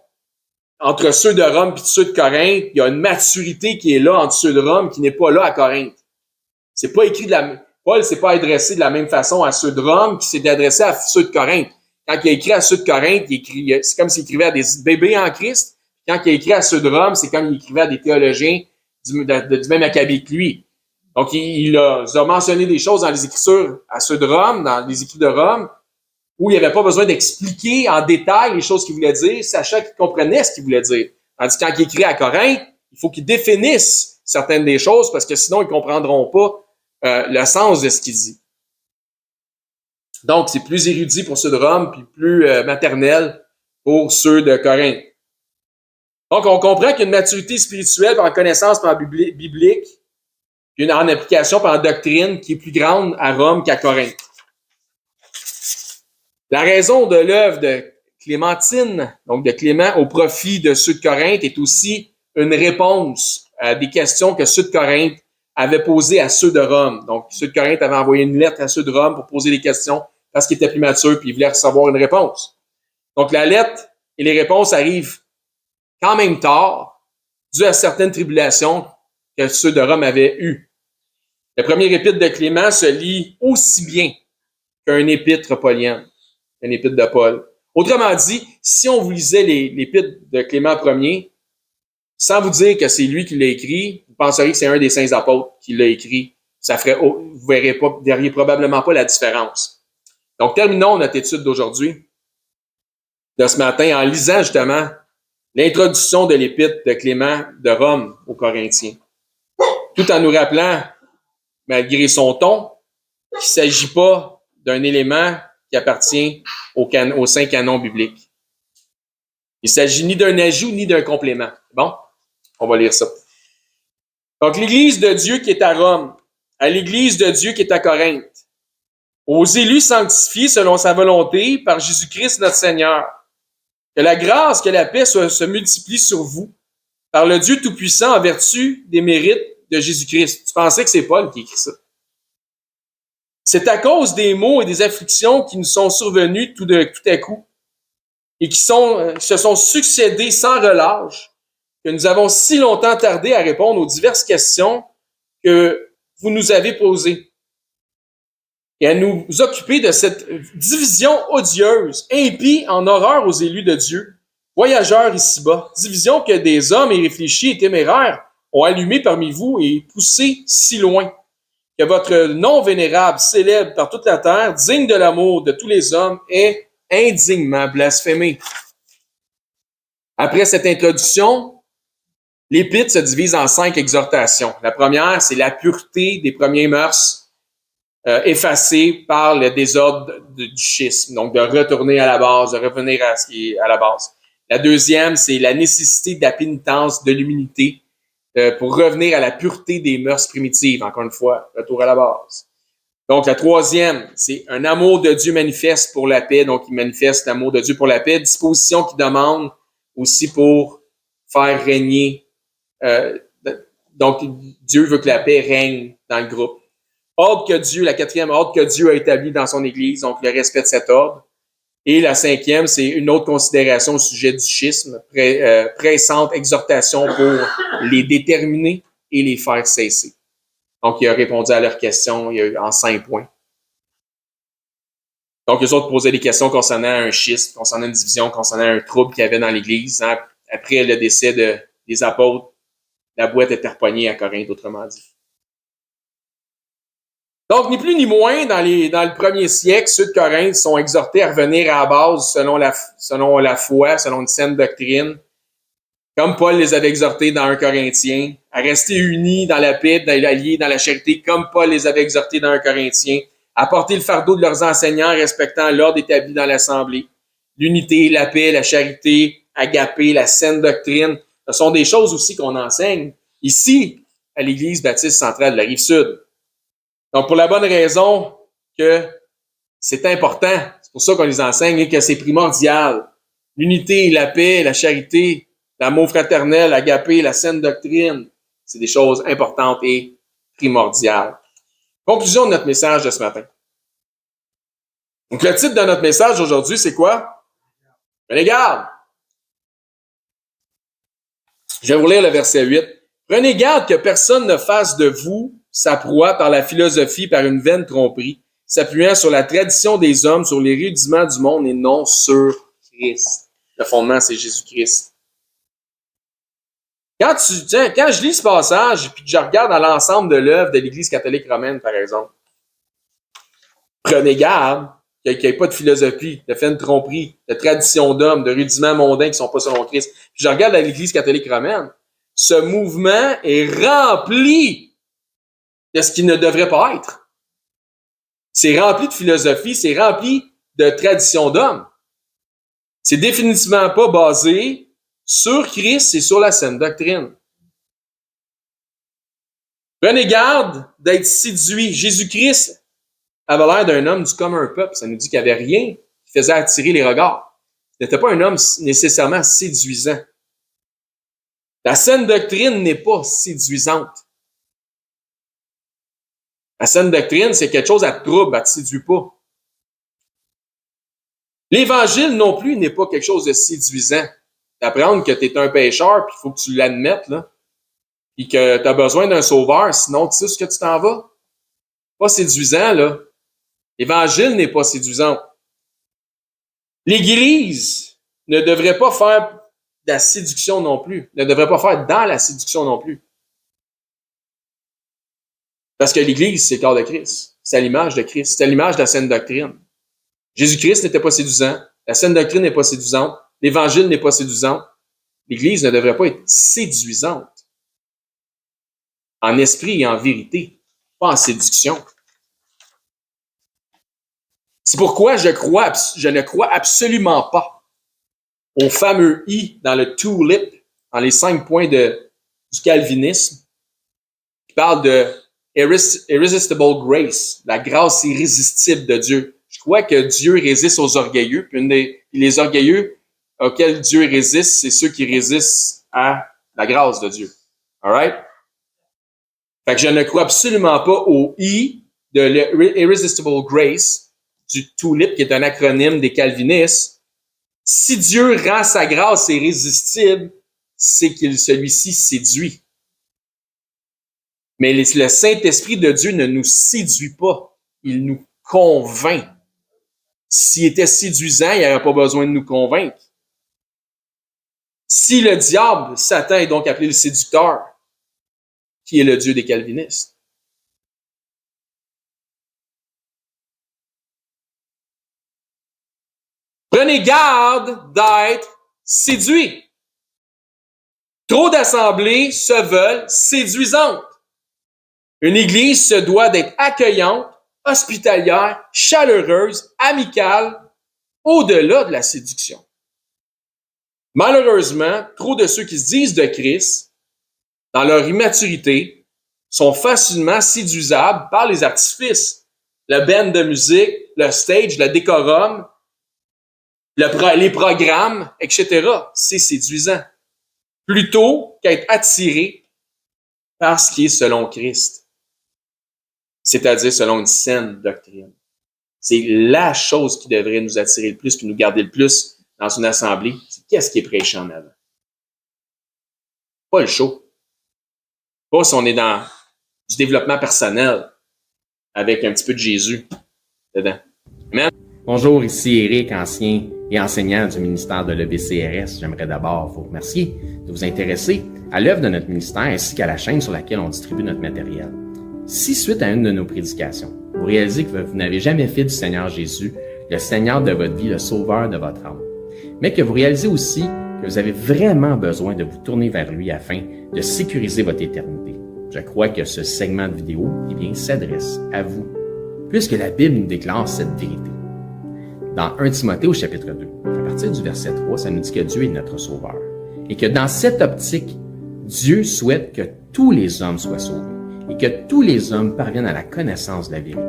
entre ceux de Rome et ceux de Corinthe, il y a une maturité qui est là entre ceux de Rome qui n'est pas là à Corinthe. C'est pas écrit Paul s'est pas adressé de la même façon à ceux de Rome qu'il s'est adressé à ceux de Corinthe. Quand il a écrit à ceux de Corinthe, c'est comme s'il écrivait à des bébés en Christ. Quand il a écrit à ceux de Rome, c'est comme il écrivait à des théologiens du même acabit que lui. Donc, il a mentionné des choses dans les Écritures à ceux de Rome, dans les Écrits de Rome, où il n'y avait pas besoin d'expliquer en détail les choses qu'il voulait dire, sachant qu'il comprenait ce qu'il voulait dire. Tandis que quand il écrit à Corinthe, il faut qu'il définisse certaines des choses, parce que sinon, ils ne comprendront pas le sens de ce qu'il dit. Donc, c'est plus érudit pour ceux de Rome, puis plus maternel pour ceux de Corinthe. Donc, on comprend qu'il y a une maturité spirituelle par la connaissance par la biblique, puis en application par la doctrine qui est plus grande à Rome qu'à Corinthe. La raison de l'œuvre de Clémentine, donc de Clément, au profit de ceux de Corinthe, est aussi une réponse à des questions que ceux de Corinthe avaient posées à ceux de Rome. Donc, ceux de Corinthe avaient envoyé une lettre à ceux de Rome pour poser des questions parce qu'ils étaient plus matures puis ils voulaient recevoir une réponse. Donc, la lettre et les réponses arrivent quand même tard, dû à certaines tribulations que ceux de Rome avaient eues. Le premier épître de Clément se lit aussi bien qu'un épître paulienne, un épître de Paul. Autrement dit, si on vous lisait l'épître de Clément Ier, sans vous dire que c'est lui qui l'a écrit, vous penseriez que c'est un des saints apôtres qui l'a écrit. Vous verriez probablement pas la différence. Donc, terminons notre étude d'aujourd'hui, de ce matin, en lisant justement l'introduction de l'épître de Clément de Rome aux Corinthiens, tout en nous rappelant, malgré son ton, qu'il ne s'agit pas d'un élément qui appartient au saint canon biblique. Il ne s'agit ni d'un ajout ni d'un complément. Bon, on va lire ça. Donc, l'Église de Dieu qui est à Rome, à l'Église de Dieu qui est à Corinthe, aux élus sanctifiés selon sa volonté par Jésus-Christ notre Seigneur, que la grâce, que la paix se multiplient sur vous par le Dieu Tout-Puissant en vertu des mérites de Jésus-Christ. Tu pensais que c'est Paul qui écrit ça. C'est à cause des maux et des afflictions qui nous sont survenus tout à coup et qui se sont succédés sans relâche que nous avons si longtemps tardé à répondre aux diverses questions que vous nous avez posées et à nous occuper de cette division odieuse, impie en horreur aux élus de Dieu, voyageurs ici-bas, division que des hommes irréfléchis et téméraires ont allumée parmi vous et poussée si loin, que votre nom vénérable, célèbre par toute la terre, digne de l'amour de tous les hommes, est indignement blasphémé. Après cette introduction, l'épître se divise en 5 exhortations. La première, c'est la pureté des premiers mœurs effacées par le désordre du schisme, donc de retourner à la base, de revenir à ce qui est à la base. La deuxième, c'est la nécessité de la pénitence, de l'humilité, pour revenir à la pureté des mœurs primitives, encore une fois, retour à la base. Donc, la troisième, c'est un amour de Dieu manifeste pour la paix, donc il manifeste l'amour de Dieu pour la paix, disposition qui demande aussi pour faire régner. Donc, Dieu veut que la paix règne dans le groupe. La quatrième ordre que Dieu a établi dans son Église, donc le respect de cet ordre. Et la cinquième, c'est une autre considération au sujet du schisme, pressante exhortation pour les déterminer et les faire cesser. Donc, il a répondu à leurs questions en 5 points. Donc, eux autres posaient des questions concernant un schisme, concernant une division, concernant un trouble qu'il y avait dans l'Église. Hein. Après le décès des apôtres, la boîte était repognée à Corinthe, autrement dit. Donc, ni plus ni moins, dans le premier siècle, ceux de Corinthe sont exhortés à revenir à la base selon la foi, selon une saine doctrine, comme Paul les avait exhortés dans 1 Corinthiens, à rester unis dans la paix, dans l'allié, dans la charité, comme Paul les avait exhortés dans 1 Corinthiens, à porter le fardeau de leurs enseignants, respectant l'ordre établi dans l'Assemblée. L'unité, la paix, la charité, agapé, la saine doctrine, ce sont des choses aussi qu'on enseigne ici à l'Église baptiste centrale de la Rive-Sud. Donc, pour la bonne raison que c'est important, c'est pour ça qu'on les enseigne et que c'est primordial. L'unité, la paix, la charité, l'amour fraternel, l'agapé, la saine doctrine, c'est des choses importantes et primordiales. Conclusion de notre message de ce matin. Donc, le titre de notre message aujourd'hui, c'est quoi? Prenez garde. Je vais vous lire le verset 8. Prenez garde que personne ne fasse de vous sa proie par la philosophie, par une vaine tromperie, s'appuyant sur la tradition des hommes, sur les rudiments du monde et non sur Christ. Le fondement, c'est Jésus-Christ. Quand je lis ce passage et que je regarde à l'ensemble de l'œuvre de l'Église catholique romaine, par exemple, prenez garde qu'il n'y ait pas de philosophie, de vaine tromperie, de tradition d'hommes, de rudiments mondains qui ne sont pas selon Christ. Puis je regarde à l'Église catholique romaine. Ce mouvement est rempli de ce qui ne devrait pas être. C'est rempli de philosophie, c'est rempli de tradition d'hommes. C'est définitivement pas basé sur Christ et sur la saine doctrine. Prenez garde d'être séduit. Jésus-Christ avait l'air d'un homme du commun peuple. Ça nous dit qu'il n'y avait rien qui faisait attirer les regards. Il n'était pas un homme nécessairement séduisant. La saine doctrine n'est pas séduisante. La saine doctrine, c'est quelque chose à te trouble, à te séduit pas. L'Évangile non plus n'est pas quelque chose de séduisant. D'apprendre que tu es un pécheur, puis il faut que tu l'admettes, là, puis que tu as besoin d'un sauveur, sinon tu sais ce que tu t'en vas. Pas séduisant, là. L'Évangile n'est pas séduisant. L'Église ne devrait pas faire de la séduction non plus, ne devrait pas faire dans la séduction non plus. Parce que l'Église, c'est le corps de Christ. C'est à l'image de Christ. C'est à l'image de la saine doctrine. Jésus-Christ n'était pas séduisant. La saine doctrine n'est pas séduisante. L'Évangile n'est pas séduisant. L'Église ne devrait pas être séduisante. En esprit et en vérité. Pas en séduction. C'est pourquoi je ne crois absolument pas au fameux I dans le tulip, dans les 5 points du calvinisme, qui parle de irresistible grace, la grâce irrésistible de Dieu. Je crois que Dieu résiste aux orgueilleux, puis les orgueilleux auxquels Dieu résiste, c'est ceux qui résistent à la grâce de Dieu. All right? Fait que je ne crois absolument pas au I de l'irresistible grace du tulip, qui est un acronyme des calvinistes. Si Dieu rend sa grâce irrésistible, c'est que celui-ci séduit. Mais le Saint-Esprit de Dieu ne nous séduit pas. Il nous convainc. S'il était séduisant, il n'aurait pas besoin de nous convaincre. Si le diable, Satan, est donc appelé le séducteur, qui est le Dieu des calvinistes. Prenez garde d'être séduits. Trop d'assemblées se veulent séduisantes. Une église se doit d'être accueillante, hospitalière, chaleureuse, amicale, au-delà de la séduction. Malheureusement, trop de ceux qui se disent de Christ, dans leur immaturité, sont facilement séduisables par les artifices, le band de musique, le stage, le décorum, les programmes, etc. C'est séduisant. Plutôt qu'être attiré par ce qui est selon Christ, c'est-à-dire selon une saine doctrine. C'est la chose qui devrait nous attirer le plus puis nous garder le plus dans une assemblée. C'est qu'est-ce qui est prêché en avant. Pas le show. Pas si on est dans du développement personnel avec un petit peu de Jésus dedans. Amen. Bonjour, ici Éric, ancien et enseignant du ministère de l'EBCRS. J'aimerais d'abord vous remercier de vous intéresser à l'œuvre de notre ministère ainsi qu'à la chaîne sur laquelle on distribue notre matériel. Si, suite à une de nos prédications, vous réalisez que vous n'avez jamais fait du Seigneur Jésus le Seigneur de votre vie, le Sauveur de votre âme, mais que vous réalisez aussi que vous avez vraiment besoin de vous tourner vers lui afin de sécuriser votre éternité, je crois que ce segment de vidéo, s'adresse à vous. puisque la Bible nous déclare cette vérité. Dans 1 Timothée au chapitre 2, à partir du verset 3, ça nous dit que Dieu est notre sauveur. Et que dans cette optique, Dieu souhaite que tous les hommes soient sauvés et que tous les hommes parviennent à la connaissance de la vérité.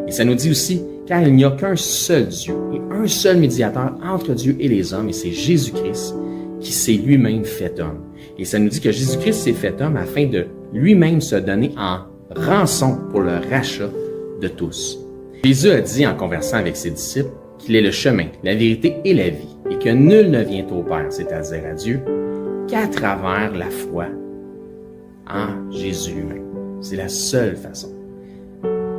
Et ça nous dit aussi, car il n'y a qu'un seul Dieu et un seul médiateur entre Dieu et les hommes, et c'est Jésus-Christ qui s'est lui-même fait homme. Et ça nous dit que Jésus-Christ s'est fait homme afin de lui-même se donner en rançon pour le rachat de tous. Jésus a dit en conversant avec ses disciples qu'il est le chemin, la vérité et la vie, et que nul ne vient au Père, c'est-à-dire à Dieu, qu'à travers la foi en Jésus lui-même. C'est la seule façon.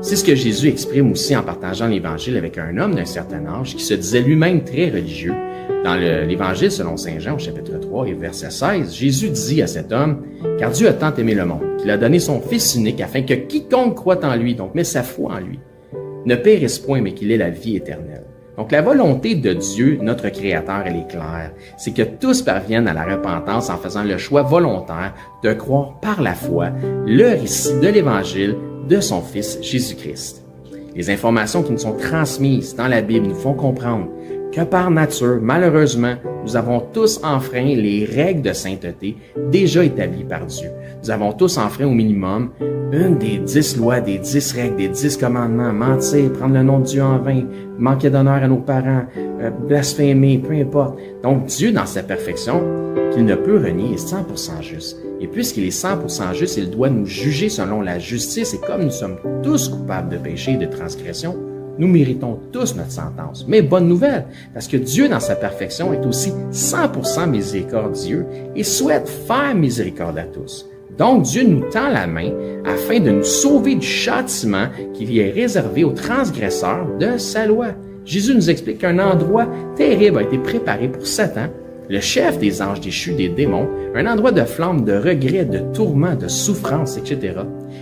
C'est ce que Jésus exprime aussi en partageant l'Évangile avec un homme d'un certain âge qui se disait lui-même très religieux. Dans l'Évangile selon saint Jean, au chapitre 3 et verset 16, Jésus dit à cet homme, « Car Dieu a tant aimé le monde, qu'il a donné son Fils unique, afin que quiconque croit en lui, donc met sa foi en lui, ne périsse point, mais qu'il ait la vie éternelle. » Donc la volonté de Dieu, notre Créateur, elle est claire. C'est que tous parviennent à la repentance en faisant le choix volontaire de croire par la foi le récit de l'Évangile de son Fils Jésus-Christ. Les informations qui nous sont transmises dans la Bible nous font comprendre que par nature, malheureusement, nous avons tous enfreint les règles de sainteté déjà établies par Dieu. Nous avons tous enfreint au minimum une des 10 lois, des 10 règles, des 10 commandements, mentir, prendre le nom de Dieu en vain, manquer d'honneur à nos parents, blasphémer, peu importe. Donc Dieu, dans sa perfection, qu'il ne peut renier, est 100% juste. Et puisqu'il est 100% juste, il doit nous juger selon la justice. Et comme nous sommes tous coupables de péché et de transgression, nous méritons tous notre sentence. Mais bonne nouvelle, parce que Dieu, dans sa perfection, est aussi 100% miséricordieux et souhaite faire miséricorde à tous. Donc, Dieu nous tend la main afin de nous sauver du châtiment qui est réservé aux transgresseurs de sa loi. Jésus nous explique qu'un endroit terrible a été préparé pour Satan, le chef des anges déchus, des démons, un endroit de flamme, de regret, de tourment, de souffrance, etc.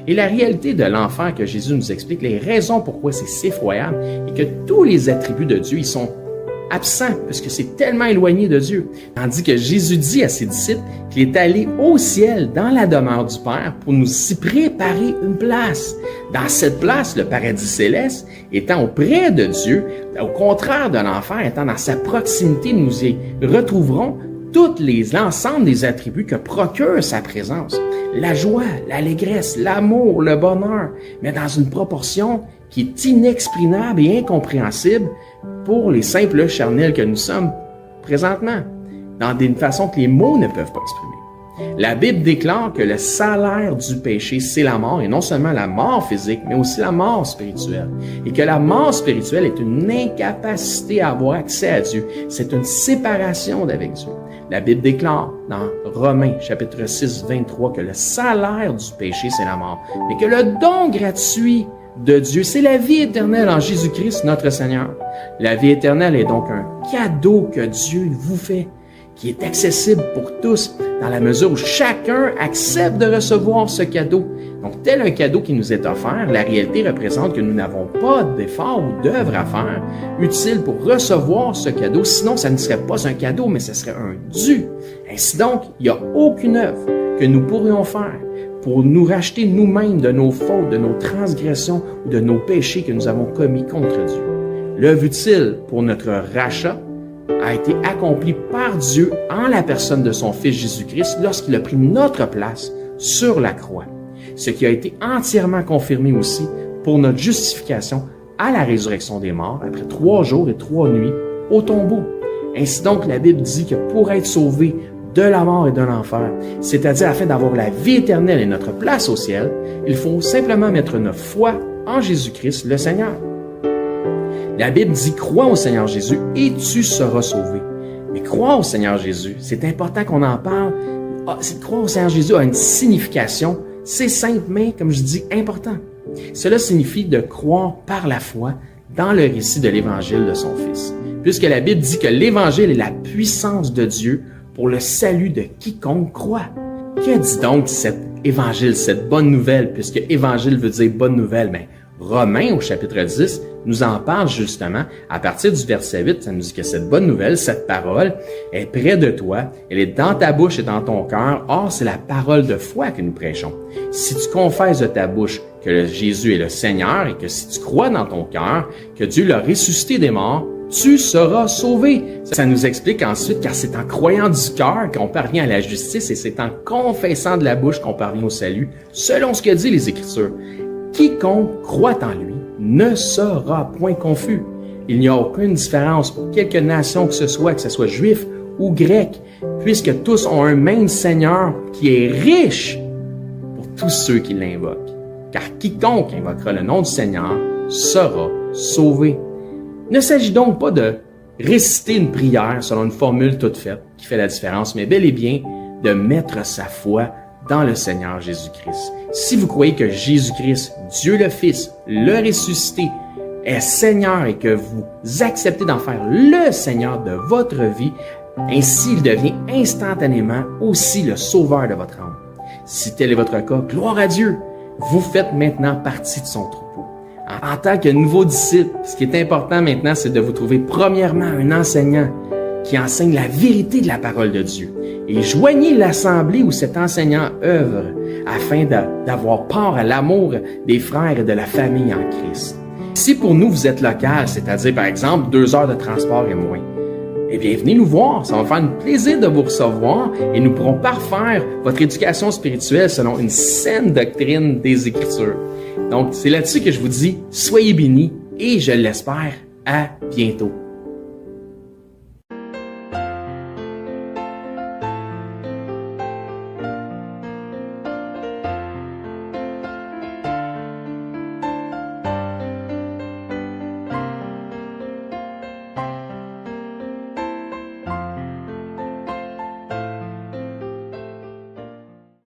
Et la réalité de l'enfer que Jésus nous explique, les raisons pourquoi c'est si effroyable, et que tous les attributs de Dieu, ils sont absents, puisque c'est tellement éloigné de Dieu. Tandis que Jésus dit à ses disciples qu'il est allé au ciel, dans la demeure du Père, pour nous y préparer une place. Dans cette place, le paradis céleste, étant auprès de Dieu, au contraire de l'enfer, étant dans sa proximité, nous y retrouverons l'ensemble des attributs que procure sa présence. La joie, l'allégresse, l'amour, le bonheur, mais dans une proportion qui est inexprimable et incompréhensible pour les simples charnels que nous sommes présentement, dans une façon que les mots ne peuvent pas exprimer. La Bible déclare que le salaire du péché, c'est la mort, et non seulement la mort physique, mais aussi la mort spirituelle. Et que la mort spirituelle est une incapacité à avoir accès à Dieu. C'est une séparation d'avec Dieu. La Bible déclare dans Romains, chapitre 6, 23, que le salaire du péché, c'est la mort, mais que le don gratuit de Dieu, c'est la vie éternelle en Jésus-Christ, notre Seigneur. La vie éternelle est donc un cadeau que Dieu vous fait, qui est accessible pour tous, dans la mesure où chacun accepte de recevoir ce cadeau. Donc, tel un cadeau qui nous est offert, la réalité représente que nous n'avons pas d'effort ou d'œuvre à faire utile pour recevoir ce cadeau. Sinon, ça ne serait pas un cadeau, mais ce serait un dû. Ainsi donc, il n'y a aucune œuvre que nous pourrions faire pour nous racheter nous-mêmes de nos fautes, de nos transgressions ou de nos péchés que nous avons commis contre Dieu. L'œuvre utile pour notre rachat a été accomplie par Dieu en la personne de son Fils Jésus-Christ lorsqu'il a pris notre place sur la croix. Ce qui a été entièrement confirmé aussi pour notre justification à la résurrection des morts après 3 jours et 3 nuits au tombeau. Ainsi donc, la Bible dit que pour être sauvé de la mort et de l'enfer, c'est-à-dire afin d'avoir la vie éternelle et notre place au ciel, il faut simplement mettre notre foi en Jésus-Christ, le Seigneur. La Bible dit « Crois au Seigneur Jésus et tu seras sauvé ». Mais croire au Seigneur Jésus, c'est important qu'on en parle. Croire au Seigneur Jésus a une signification. C'est simple, mais, comme je dis, important. Cela signifie de croire par la foi dans le récit de l'Évangile de son Fils. Puisque la Bible dit que l'Évangile est la puissance de Dieu pour le salut de quiconque croit. Que dit donc cet Évangile, cette bonne nouvelle, puisque Évangile veut dire bonne nouvelle, mais Romains, au chapitre 10, nous en parle justement. À partir du verset 8, ça nous dit que cette bonne nouvelle, cette parole, est près de toi, elle est dans ta bouche et dans ton cœur. Or, c'est la parole de foi que nous prêchons. Si tu confesses de ta bouche que Jésus est le Seigneur et que si tu crois dans ton cœur que Dieu l'a ressuscité des morts, tu seras sauvé. Ça nous explique ensuite, car c'est en croyant du cœur qu'on parvient à la justice et c'est en confessant de la bouche qu'on parvient au salut, selon ce que dit les Écritures. Quiconque croit en lui ne sera point confus. Il n'y a aucune différence pour quelque nation que ce soit juif ou grec, puisque tous ont un même Seigneur qui est riche pour tous ceux qui l'invoquent. Car quiconque invoquera le nom du Seigneur sera sauvé. Il ne s'agit donc pas de réciter une prière selon une formule toute faite qui fait la différence, mais bel et bien de mettre sa foi dans le Seigneur Jésus-Christ. Si vous croyez que Jésus-Christ, Dieu le Fils, le ressuscité, est Seigneur et que vous acceptez d'en faire le Seigneur de votre vie, ainsi il devient instantanément aussi le sauveur de votre âme. Si tel est votre cas, gloire à Dieu, vous faites maintenant partie de son troupeau. En tant que nouveau disciple, ce qui est important maintenant, c'est de vous trouver premièrement un enseignant qui enseigne la vérité de la parole de Dieu. Et joignez l'assemblée où cet enseignant œuvre afin d'avoir part à l'amour des frères et de la famille en Christ. Si pour nous vous êtes local, c'est-à-dire par exemple 2 heures de transport et moins, eh bien venez nous voir, ça va faire un plaisir de vous recevoir et nous pourrons parfaire votre éducation spirituelle selon une saine doctrine des Écritures. Donc c'est là-dessus que je vous dis, soyez bénis et je l'espère, à bientôt.